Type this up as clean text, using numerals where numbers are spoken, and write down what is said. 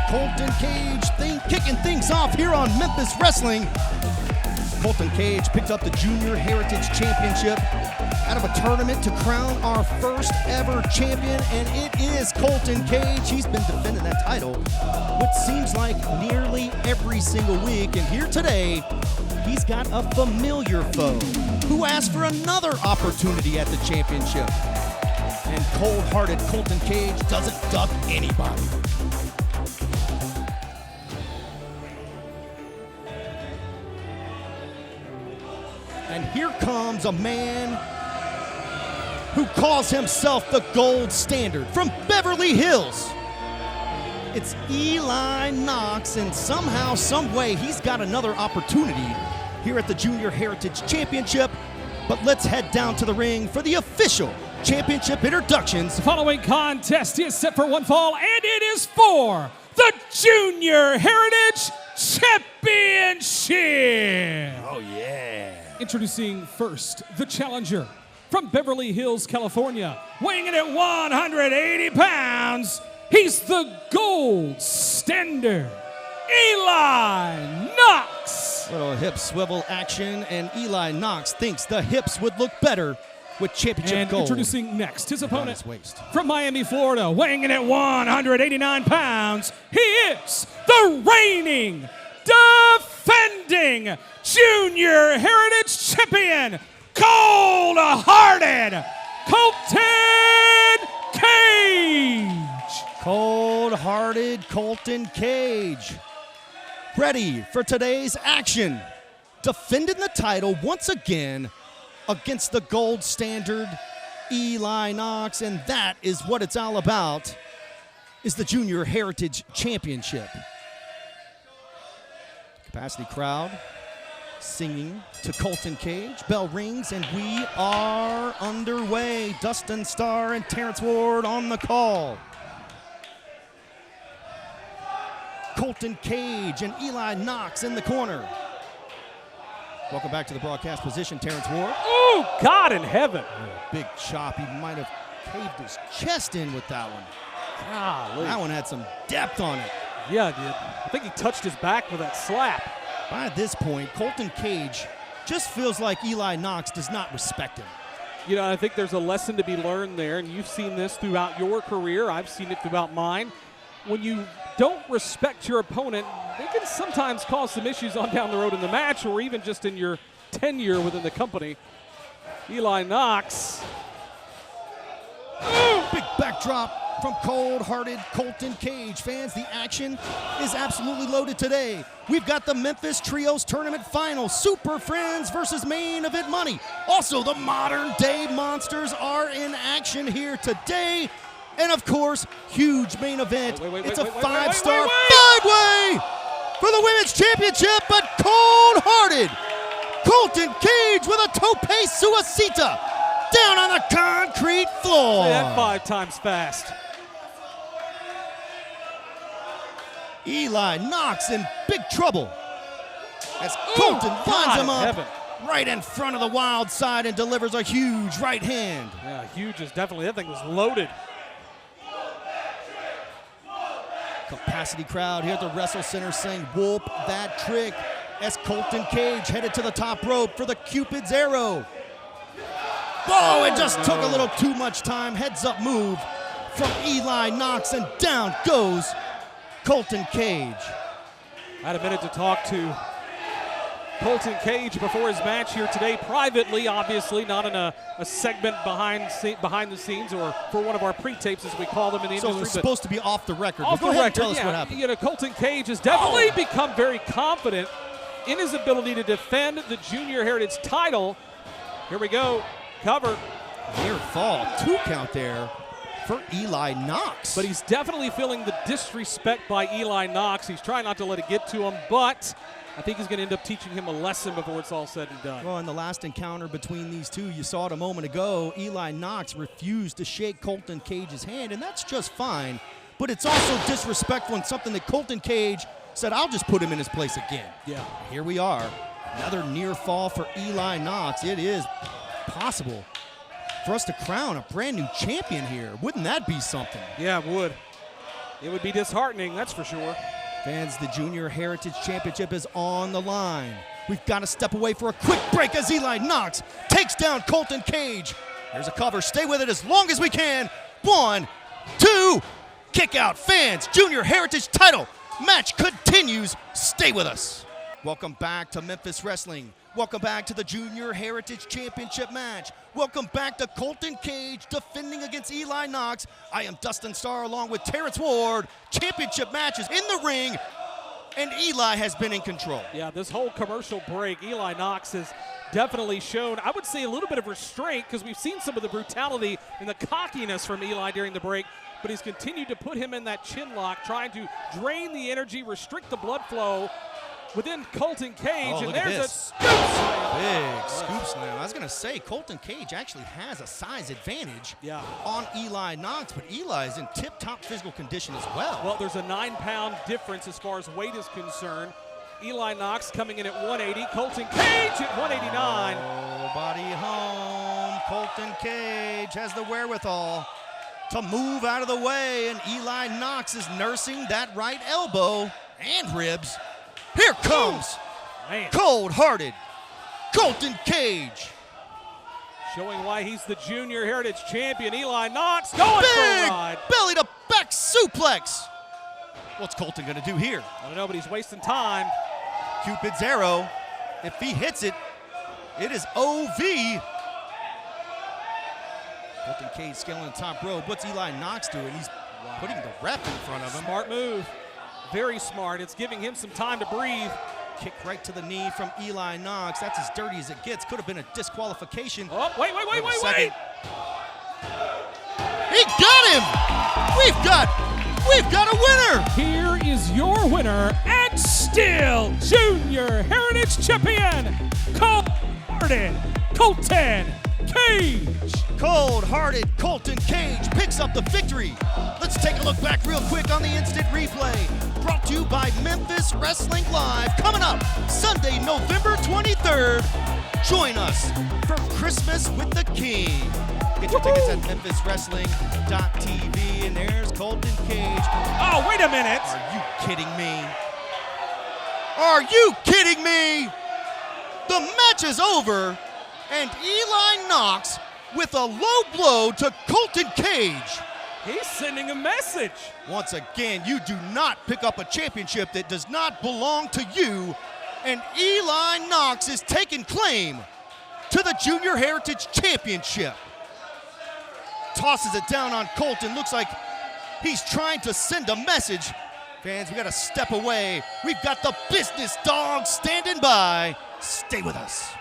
Colton Cage kicking things off here on Memphis Wrestling. Colton Cage picked up the Junior Heritage Championship out of a tournament to crown our first ever champion, and it is Colton Cage. He's been defending that title what seems like nearly every single week, and here today, he's got a familiar foe who asked for another opportunity at the championship. And cold-hearted Colton Cage doesn't duck anybody. And here comes a man who calls himself the gold standard from Beverly Hills. It's Eli Knox, and somehow, some way, he's got another opportunity here at the Junior Heritage Championship. But let's head down to the ring for the official championship introductions. The following contest is set for one fall, and it is for the Junior Heritage Championship. Oh, yeah. Introducing first, the challenger from Beverly Hills, California, weighing in at 180 pounds, he's the gold standard, Eli Knox. Little hip swivel action, and Eli Knox thinks the hips would look better with championship and gold. Introducing next, his opponent Waist. from Miami, Florida, weighing in at 189 pounds, he is the reigning, defending Junior Heritage Champion, cold-hearted Colton Cage. Cold-hearted Colton Cage. Ready for today's action. Defending the title once again against the gold standard, Eli Knox, and that is what it's all about, is the Junior Heritage Championship. Capacity crowd singing to Colton Cage. Bell rings, and we are underway. Dustin Starr and Terrence Ward on the call. Colton Cage and Eli Knox in the corner. Welcome back to the broadcast position, Terrence Ward. Oh, God in heaven. Big chop. He might have caved his chest in with that one. Golly. That one had some depth on it. Yeah, it did. I think he touched his back with that slap. By this point, Colton Cage just feels like Eli Knox does not respect him. You know, I think there's a lesson to be learned there, and you've seen this throughout your career. I've seen it throughout mine. When you don't respect your opponent, it can sometimes cause some issues on down the road in the match or even just in your tenure within the company. Eli Knox. Big backdrop from cold-hearted Colton Cage. Fans, the action is absolutely loaded today. We've got the Memphis Trios Tournament Final, Super Friends versus Main Event Money. Also, the modern-day monsters are in action here today. And, of course, huge main event. It's a five-star five-way for the Women's Championship, but cold-hearted Colton Cage with a tope suicida down on the concrete floor. Say that 5 times fast. Eli Knox in big trouble as Colton lines him up right in front of the wild side and delivers a huge right hand. Yeah, huge is definitely, that thing was loaded. Capacity crowd here at the WrestleCenter saying, whoop that trick, as Colton Cage headed to the top rope for the Cupid's arrow. Oh, it just took a little too much time. Heads up move from Eli Knox, and down goes Colton Cage. I had a minute to talk to Colton Cage before his match here today, privately, obviously, not in a segment behind the scenes or for one of our pre-tapes, as we call them in the industry. So it's supposed to be off the record. Off Go the ahead record, and tell us what happened. You know, Colton Cage has definitely become very confident in his ability to defend the Junior Heritage title. Here we go, cover. Near fall, 2 count there for Eli Knox. But he's definitely feeling the disrespect by Eli Knox. He's trying not to let it get to him, but I think he's going to end up teaching him a lesson before it's all said and done. Well, in the last encounter between these two, you saw it a moment ago, Eli Knox refused to shake Colton Cage's hand, and that's just fine. But it's also disrespectful and something that Colton Cage said, I'll just put him in his place again. Yeah. Here we are. Another near fall for Eli Knox. It is possible for us to crown a brand new champion here. Wouldn't that be something? Yeah, it would. It would be disheartening, that's for sure. Fans, the Junior Heritage Championship is on the line. We've got to step away for a quick break as Eli Knox takes down Colton Cage. There's a cover. Stay with it as long as we can. 1, 2, kick out. Fans, Junior Heritage title match continues. Stay with us. Welcome back to Memphis Wrestling. Welcome back to the Junior Heritage Championship match. Welcome back to Colton Cage defending against Eli Knox. I am Dustin Starr along with Terrence Ward. Championship match is in the ring, and Eli has been in control. Yeah, this whole commercial break, Eli Knox has definitely shown, I would say, a little bit of restraint because we've seen some of the brutality and the cockiness from Eli during the break, but he's continued to put him in that chin lock, trying to drain the energy, restrict the blood flow within Colton Cage. Oh, and look at there's this. a scoop slam. Big scoop slam. I was going to say, Colton Cage actually has a size advantage on Eli Knox, but Eli is in tip-top physical condition as well. Well, there's a 9-pound difference as far as weight is concerned. Eli Knox coming in at 180, Colton Cage at 189. Oh, body home. Colton Cage has the wherewithal to move out of the way, and Eli Knox is nursing that right elbow and ribs. Here comes cold-hearted Colton Cage. Showing why he's the Junior Heritage Champion. Eli Knox going for a ride. Belly to back suplex. What's Colton gonna do here? I don't know, but he's wasting time. Cupid's arrow. If he hits it, it is OV. Colton Cage scaling the top rope. What's Eli Knox doing? He's putting the ref in front of him. Smart move. Very smart. It's giving him some time to breathe. Kick right to the knee from Eli Knox. That's as dirty as it gets. Could have been a disqualification. Oh, wait. He got him! We've got a winner! Here is your winner and still Junior Heritage Champion, Cold-Hearted Colton Cage. Cold-hearted Colton Cage picks up the victory. Let's take a look back real quick on the instant replay. Brought to you by Memphis Wrestling Live. Coming up Sunday, November 23rd. Join us for Christmas with the King. Get your tickets at memphiswrestling.tv. And there's Colton Cage. Oh, wait a minute. Are you kidding me? Are you kidding me? The match is over, and Eli Knox with a low blow to Colton Cage. He's sending a message. Once again, you do not pick up a championship that does not belong to you, and Eli Knox is taking claim to the Junior Heritage Championship. Tosses it down on Colton. Looks like he's trying to send a message. Fans, we got to step away. We've got the business dog standing by. Stay with us.